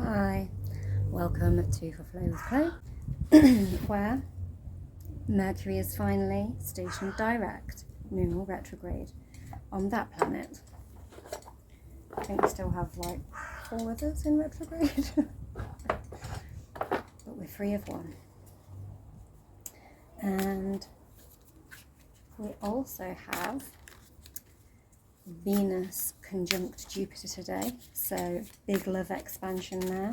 Hi, welcome to For Flow with Chloe, where Mercury is finally stationed direct, lunar retrograde, on that planet. I think we still have like 4 others in retrograde, but we're free of one. And we also have Venus conjunct Jupiter today, so big love expansion there.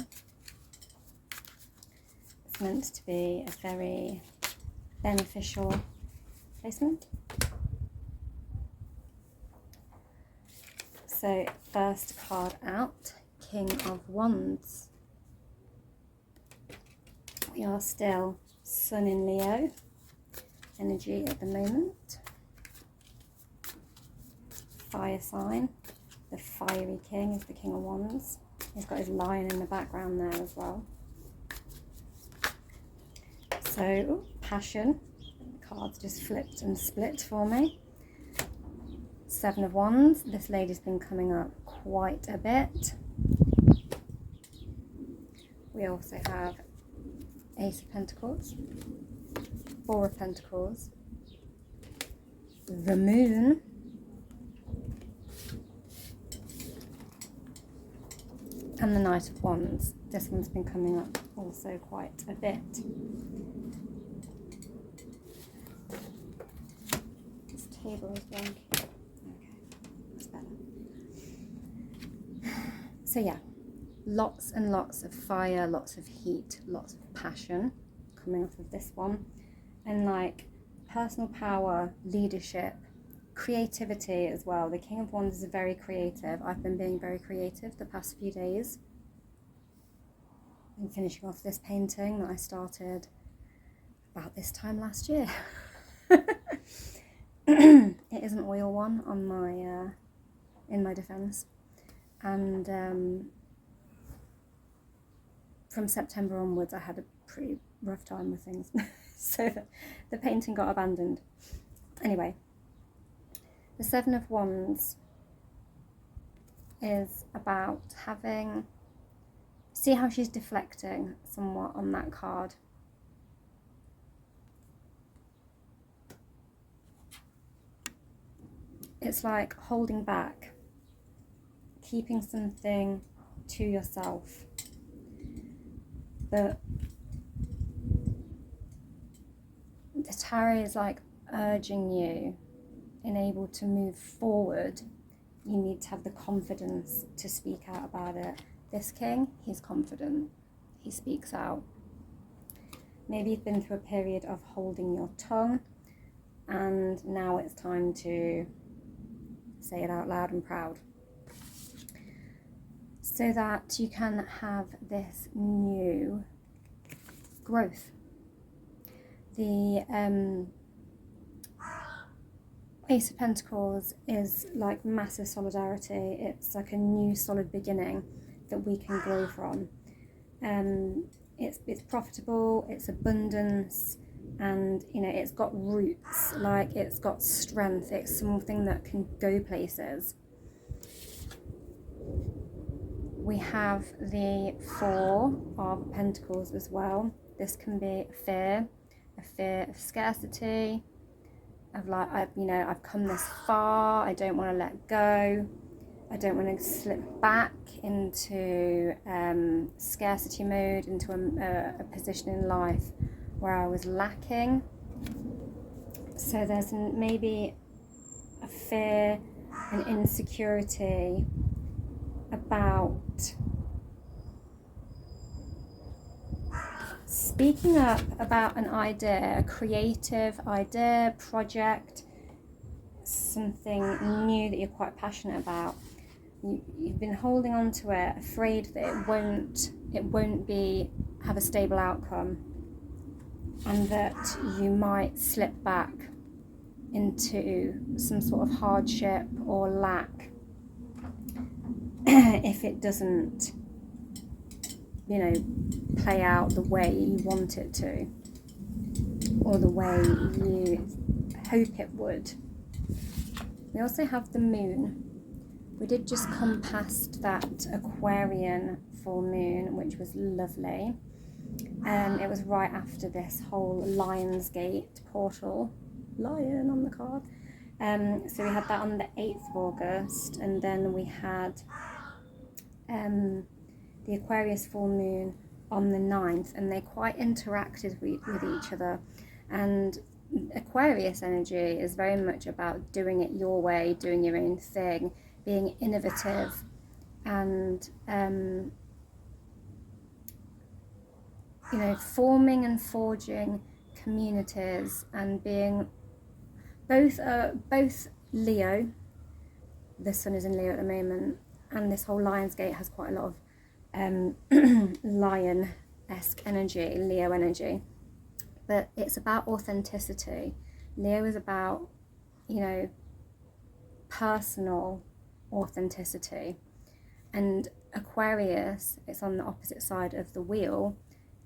It's meant to be a very beneficial placement. So first card out, King of Wands. We are still Sun in Leo energy at the moment. Fire sign. The fiery king is the King of Wands. He's got his lion in the background there as well. So, passion. The cards just flipped and split for me. 7 of Wands. This lady's been coming up quite a bit. We also have Ace of Pentacles, 4 of Pentacles, the Moon, and the Knight of Wands. This one's been coming up also quite a bit. This table is wonky. Okay, that's better. So yeah, lots and lots of fire, lots of heat, lots of passion coming off of this one. And like personal power, leadership, creativity as well. The King of Wands is very creative. I've been being very creative the past few days. I'm finishing off this painting that I started about this time last year. It is an oil one on my in my defense, and from September onwards I had a pretty rough time with things. So the painting got abandoned. Anyway, the 7 of Wands is about having, see how she's deflecting somewhat on that card. It's like holding back, keeping something to yourself. But the tarot is like urging you, and able to move forward. You need to have the confidence to speak out about it. This king, he's confident. He speaks out. Maybe you've been through a period of holding your tongue, and now it's time to say it out loud and proud, so that you can have this new growth. The Ace of Pentacles is like massive solidarity. It's like a new solid beginning that we can grow from. It's profitable, it's abundance, and you know, it's got roots, like it's got strength. It's something that can go places. We have the 4 of Pentacles as well. This can be a fear of scarcity, of like, I've come this far, I don't want to let go, I don't want to slip back into scarcity mode, into a position in life where I was lacking. So there's maybe a fear and insecurity about speaking up about an idea, a creative idea, project, something new that you're quite passionate about. You've been holding on to it, afraid that it won't have a stable outcome, and that you might slip back into some sort of hardship or lack if it doesn't, play out the way you want it to, or the way you hope it would. We also have the Moon, We did just come past that Aquarian full moon, which was lovely. It was right after this whole Lionsgate portal. Lion on the card. So we had that on the 8th of August, and then we had the Aquarius full moon on the 9th, and they quite interacted with each other. And Aquarius energy is very much about doing it your way, doing your own thing, being innovative, and you know, forming and forging communities, and being both Leo. The sun is in Leo at the moment, and this whole Lionsgate has quite a lot of lion-esque energy, Leo energy. But it's about authenticity. Leo is about, you know, personal authenticity. And Aquarius, it's on the opposite side of the wheel.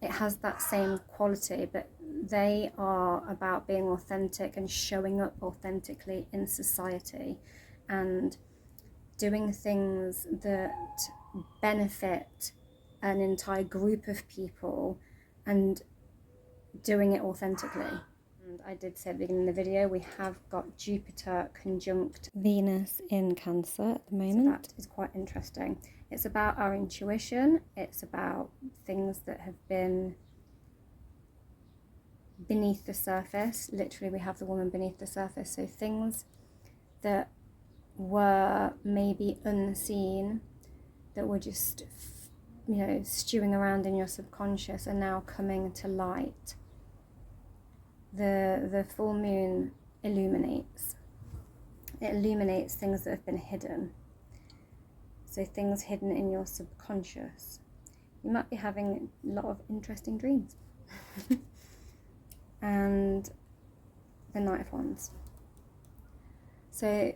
It has that same quality, but they are about being authentic and showing up authentically in society and doing things that benefit an entire group of people and doing it authentically. And I did say at the beginning of the video, we have got Jupiter conjunct Venus in Cancer at the moment. So that is quite interesting. It's about our intuition. It's about things that have been beneath the surface. Literally, we have the woman beneath the surface. So things that were maybe unseen, that were just, you know, stewing around in your subconscious, are now coming to light. The full moon illuminates. It illuminates things that have been hidden. So things hidden in your subconscious. You might be having a lot of interesting dreams. And the Knight of Wands. So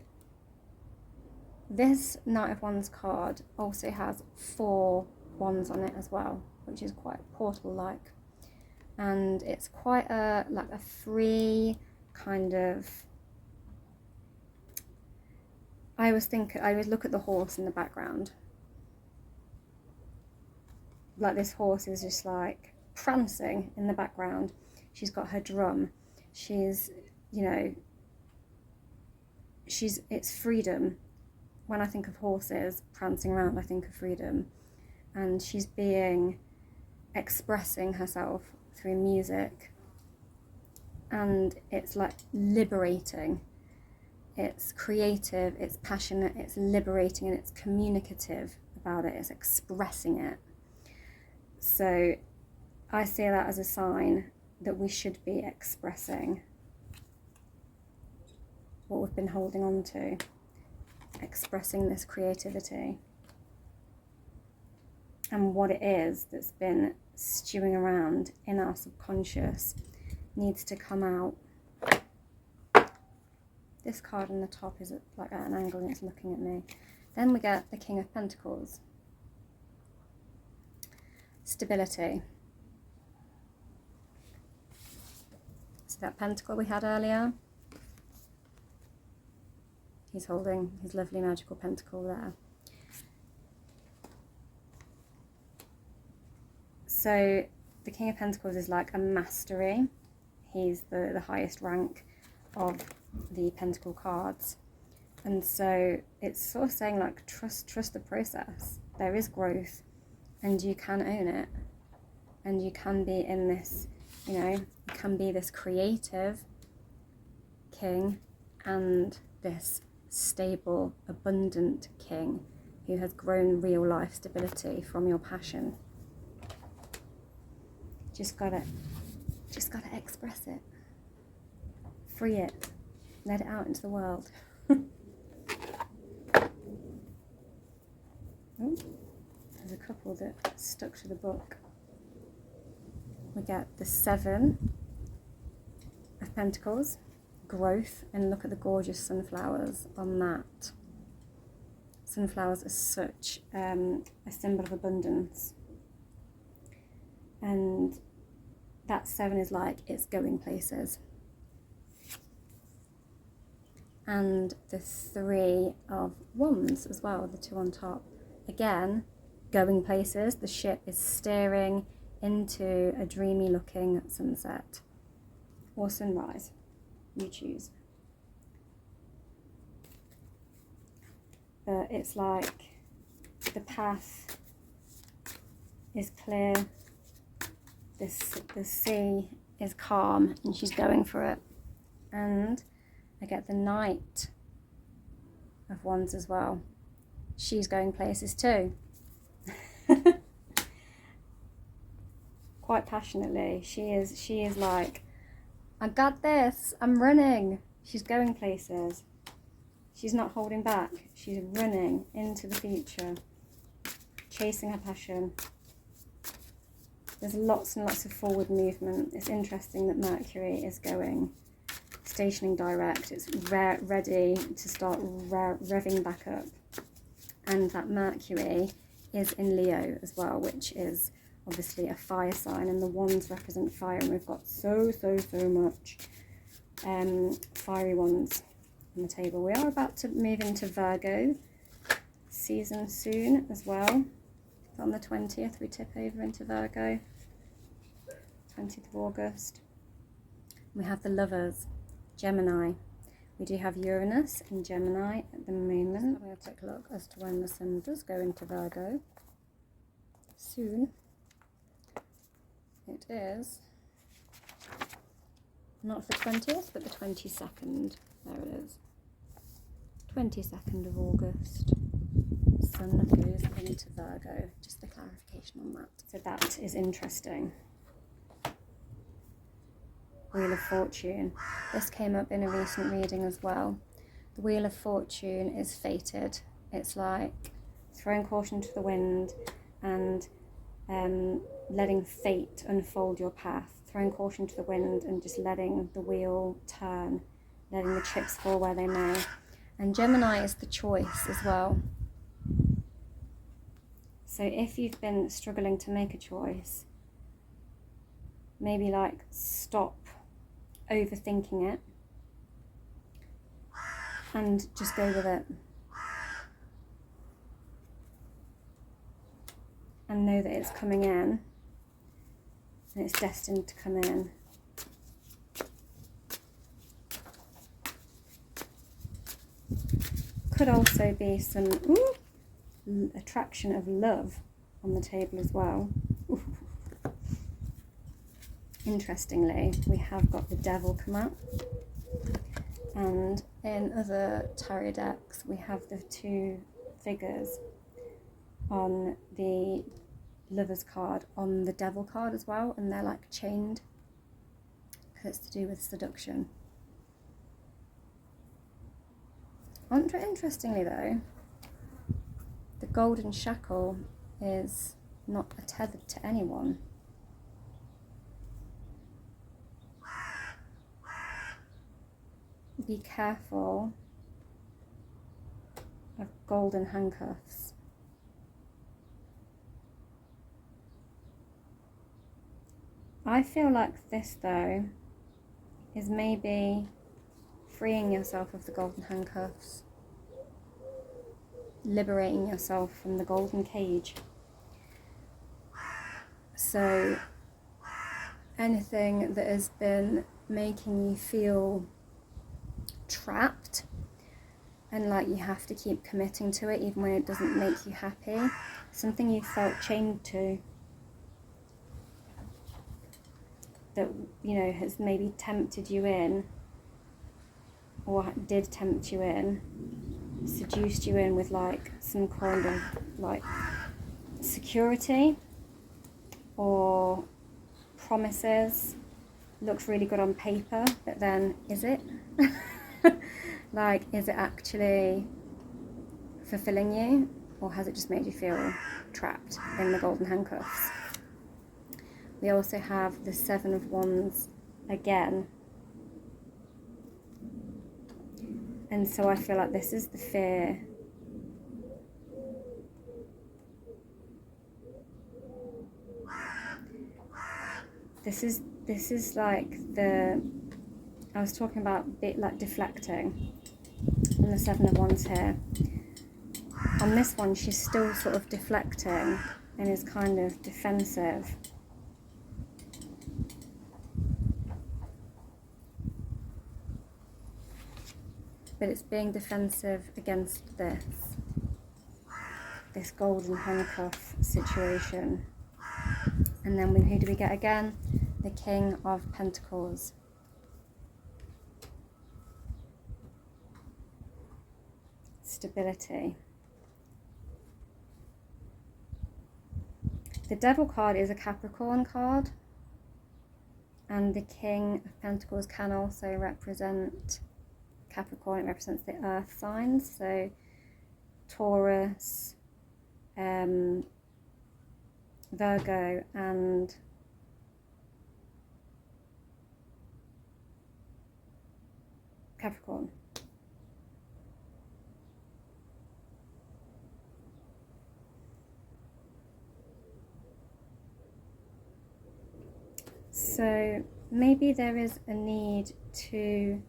this Knight of Wands card also has 4 wands on it as well, which is quite portal-like. And it's quite a free kind of, I always look at the horse in the background. Like, this horse is just like prancing in the background. She's got her drum. She's, you know, it's freedom. When I think of horses prancing around, I think of freedom. And she's expressing herself through music. And it's like liberating. It's creative, it's passionate, it's liberating, and it's communicative about it. It's expressing it. So I see that as a sign that we should be expressing what we've been holding on to, expressing this creativity. And what it is that's been stewing around in our subconscious needs to come out. This card on the top is like at an angle and it's looking at me. Then we get the King of Pentacles. Stability. See that pentacle we had earlier? He's holding his lovely magical pentacle there. So the King of Pentacles is like a mastery. He's the highest rank of the pentacle cards. And so it's sort of saying, like, trust the process. There is growth and you can own it. And you can be in this, you know, you can be this creative king and this stable, abundant king who has grown real life stability from your passion. Just gotta express it. Free it. Let it out into the world. Oh, there's a couple that stuck to the book. We get the 7 of Pentacles, growth, and look at the gorgeous sunflowers on that. Sunflowers are such a symbol of abundance. And that 7 is like, it's going places. and the 3 of Wands as well, the 2 on top. Again, going places. The ship is steering into a dreamy looking sunset or sunrise, you choose. But it's like the path is clear, the sea is calm, and she's going for it. And I get the Knight of Wands as well. She's going places too. Quite passionately. She is like, I got this, I'm running. She's going places. She's not holding back. She's running into the future, chasing her passion. There's lots and lots of forward movement. It's interesting that Mercury is going, stationing direct. It's ready to start revving back up. And that Mercury is in Leo as well, which is obviously a fire sign, and the wands represent fire, and we've got so much fiery wands on the table. We are about to move into Virgo season soon as well. On the 20th we tip over into Virgo, 20th of August. We have the Lovers, Gemini. We do have Uranus in Gemini at the moment. I'm going to take a look as to when the Sun does go into Virgo. Soon. It is not the 20th, but the 22nd. There it is. 22nd of August. Sun goes into Virgo. Just a clarification on that. So that is interesting. Wheel of Fortune. This came up in a recent reading as well. The Wheel of Fortune is fated. It's like throwing caution to the wind and letting fate unfold your path. Throwing caution to the wind and just letting the wheel turn, letting the chips fall where they may. And Gemini is the choice as well. So if you've been struggling to make a choice, maybe like stop overthinking it and just go with it. And know that it's coming in, and it's destined to come in. Could also be some attraction of love on the table as well. Ooh. Interestingly, we have got the Devil come up, and in other tarot decks we have the 2 figures on the Lovers card on the Devil card as well, and they're like chained because it's to do with seduction. Interestingly though, the golden shackle is not tethered to anyone. Be careful of golden handcuffs. I feel like this though is maybe freeing yourself of the golden handcuffs, liberating yourself from the golden cage. So anything that has been making you feel trapped and like you have to keep committing to it even when it doesn't make you happy, something you felt chained to, that, you know, has maybe tempted you in, or did tempt you in, seduced you in with like some kind of like security or promises. Looks really good on paper, but then is it? Like, is it actually fulfilling you, or has it just made you feel trapped in the golden handcuffs? We also have the 7 of Wands again. And so I feel like this is the fear. This is like the, I was talking about a bit like deflecting. and the Seven of Wands here. On this one, she's still sort of deflecting and is kind of defensive. But it's being defensive against this golden handcuff situation. And then who do we get again? The King of Pentacles. Stability. The Devil card is a Capricorn card, and the King of Pentacles can also represent Capricorn. It represents the earth signs, so Taurus, Virgo and Capricorn. So maybe there is a need to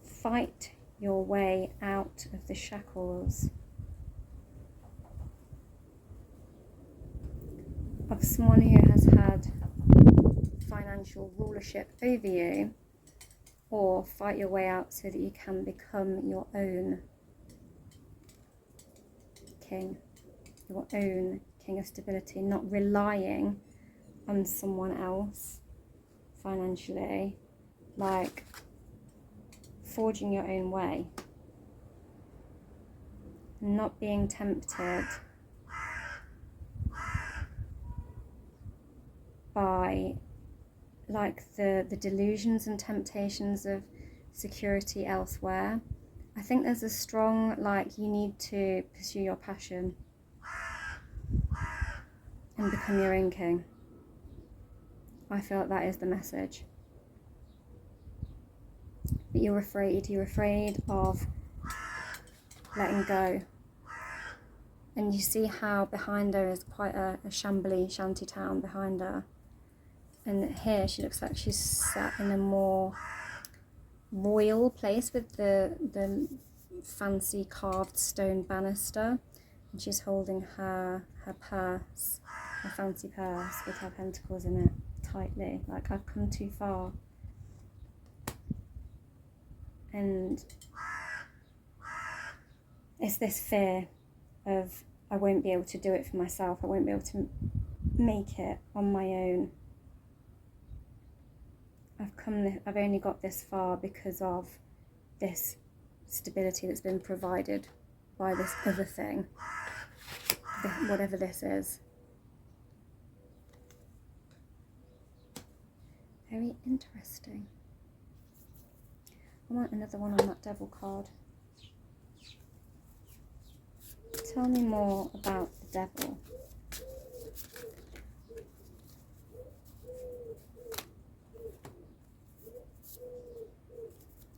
fight your way out of the shackles of someone who has had financial rulership over you, or fight your way out so that you can become your own king, your own king of stability, not relying on someone else financially, like forging your own way, not being tempted by like the delusions and temptations of security elsewhere. I think there's a strong, like, you need to pursue your passion and become your own king. I feel like that is the message. But you're afraid of letting go. And you see how behind her is quite a shambly shanty town behind her. And here she looks like she's sat in a more royal place with the fancy carved stone banister. And she's holding her purse, her fancy purse with her pentacles in it tightly. Like, I've come too far. And it's this fear of, I won't be able to do it for myself. I won't be able to make it on my own. I've only got this far because of this stability that's been provided by this other thing, whatever this is. Very interesting. I want another one on that Devil card. Tell me more about the Devil.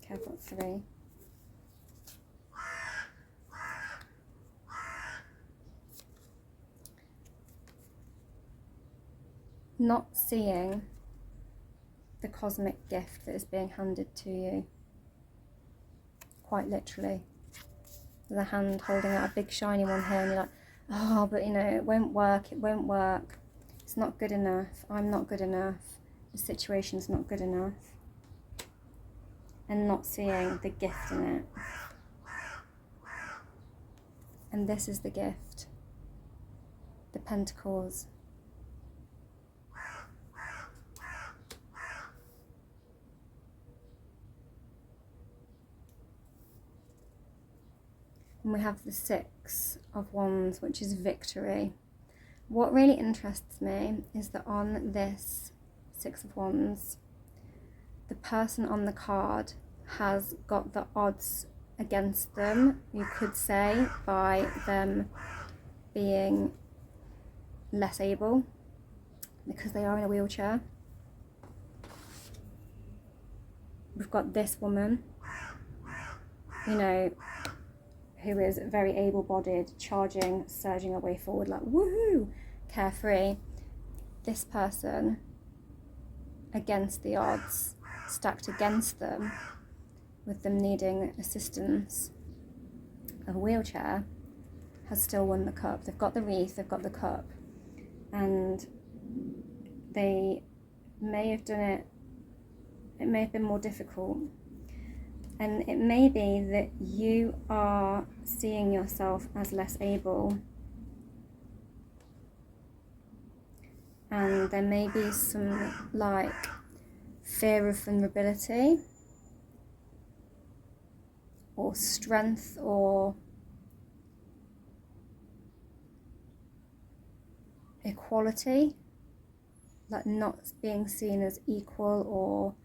Okay, I've got 3. Not seeing the cosmic gift that is being handed to you. Quite literally. There's a hand holding out a big shiny one here, and you're like, oh, but you know, it won't work, it's not good enough, I'm not good enough, the situation's not good enough. And not seeing the gift in it. And this is the gift. The Pentacles. And we have the 6 of Wands, which is victory. What really interests me is that on this 6 of Wands, the person on the card has got the odds against them, you could say, by them being less able because they are in a wheelchair. We've got this woman, you know, who is very able-bodied, charging, surging her way forward like, woohoo, carefree. This person, against the odds, stacked against them, with them needing assistance, a wheelchair, has still won the cup. They've got the wreath, they've got the cup, and they may have done it, it may have been more difficult. And it may be that you are seeing yourself as less able, and there may be some like fear of vulnerability or strength or equality, like not being seen as equal, or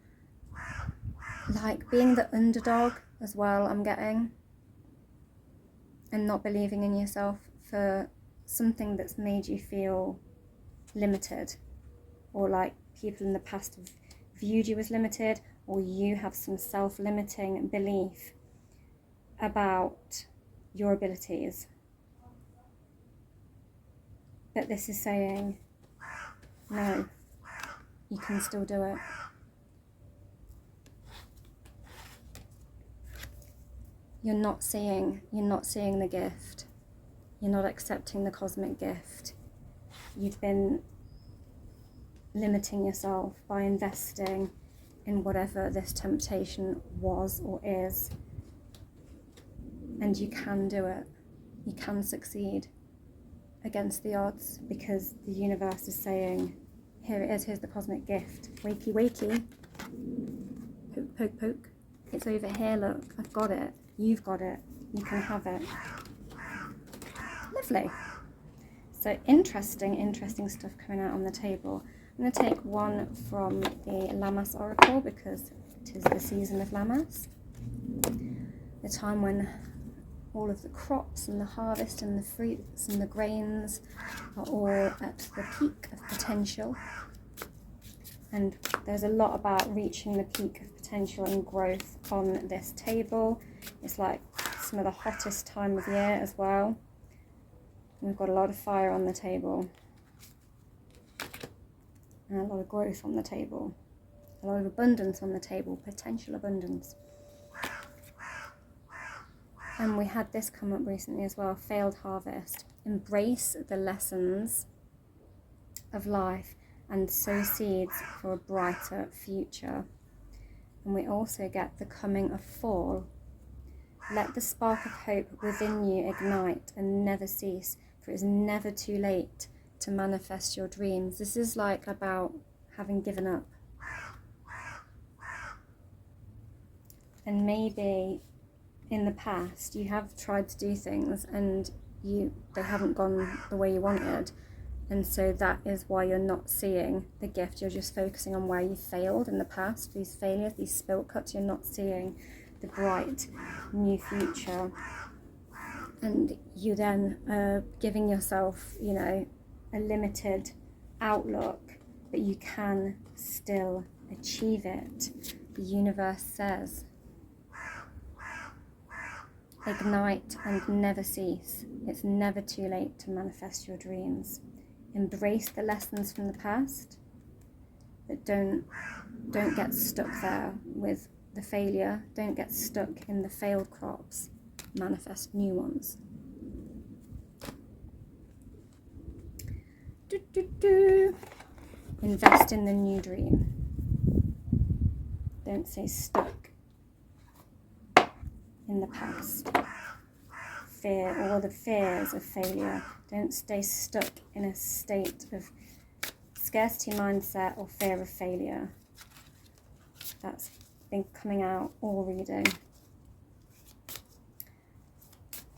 like being the underdog as well, I'm getting, and not believing in yourself for something that's made you feel limited, or like people in the past have viewed you as limited, or you have some self-limiting belief about your abilities. But this is saying, no, you can still do it. You're not seeing the gift. You're not accepting the cosmic gift. You've been limiting yourself by investing in whatever this temptation was or is. And you can do it. You can succeed against the odds, because the universe is saying, here it is, here's the cosmic gift. Wakey, wakey. Poke, poke, poke. It's over here, look. I've got it. You've got it. You can have it. Lovely. So interesting stuff coming out on the table. I'm going to take one from the Lammas Oracle, because it is the season of Lammas. The time when all of the crops and the harvest and the fruits and the grains are all at the peak of potential. And there's a lot about reaching the peak of potential and growth on this table. It's like some of the hottest time of year as well. We've got a lot of fire on the table, and a lot of growth on the table, a lot of abundance on the table, potential abundance. And we had this come up recently as well, failed harvest. Embrace the lessons of life and sow seeds for a brighter future. And we also get the coming of fall. Let the spark of hope within you ignite and never cease, for it is never too late to manifest your dreams. This is like about having given up. And maybe in the past you have tried to do things and they haven't gone the way you wanted, and so that is why you're not seeing the gift. You're just focusing on where you failed in the past, these failures, these spilt cuts. You're not seeing the bright new future, and you then are giving yourself, a limited outlook, but you can still achieve it. The universe says, ignite and never cease. It's never too late to manifest your dreams. Embrace the lessons from the past, but don't get stuck there with the failure. Don't get stuck in the failed crops. Manifest new ones. Invest in the new dream. Don't stay stuck in the past. Fear, or the fears of failure. Don't stay stuck in a state of scarcity mindset or fear of failure. That's been coming out all reading.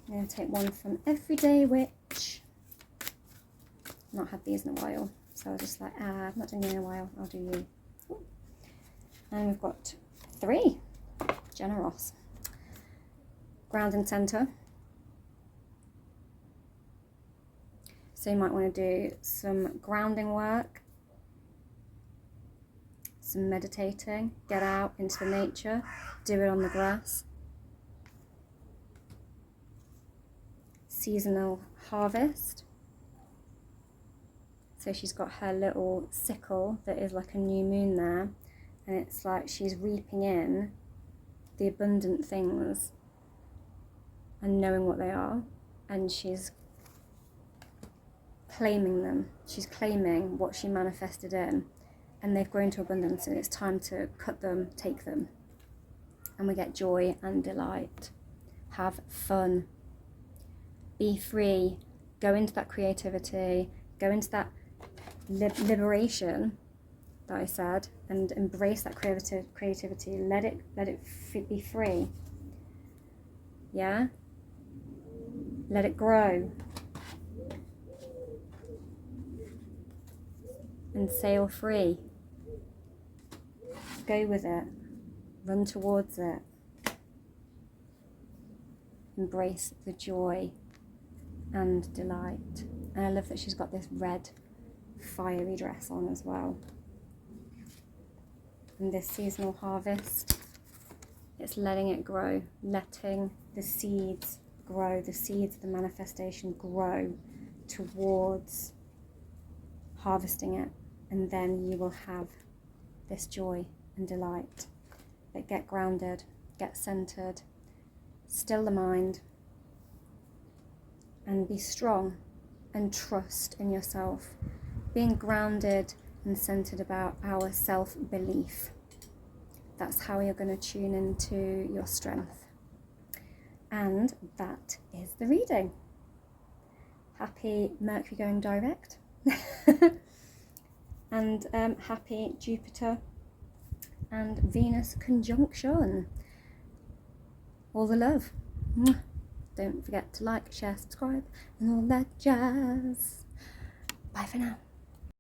I'm going to take one from Everyday Witch. Not had these in a while, so I was just like, I've not done you in a while, I'll do you. Ooh. And we've got 3. Generous. Ground and center. So you might want to do some grounding work, some meditating, get out into the nature, do it on the grass. Seasonal harvest. So she's got her little sickle that is like a new moon there, and it's like she's reaping in the abundant things and knowing what they are, and she's claiming them. She's claiming what she manifested in, and they've grown to abundance, and it's time to cut them, take them. And we get joy and delight. Have fun. Be free. Go into that creativity. Go into that liberation that I said, and embrace that creativity. Let it be free. Yeah? Let it grow. And sail free. Go with it. Run towards it. Embrace the joy and delight. And I love that she's got this red fiery dress on as well. And this seasonal harvest, it's letting it grow, letting the seeds grow, the seeds of the manifestation grow towards harvesting it, and then you will have this joy and delight. But get grounded, get centered, still the mind, and be strong and trust in yourself. Being grounded and centered about our self-belief. That's how you're going to tune into your strength. And that is the reading. Happy Mercury going direct. And happy Jupiter and Venus conjunction. All the love. Don't forget to like, share, subscribe, and all that jazz. Bye for now.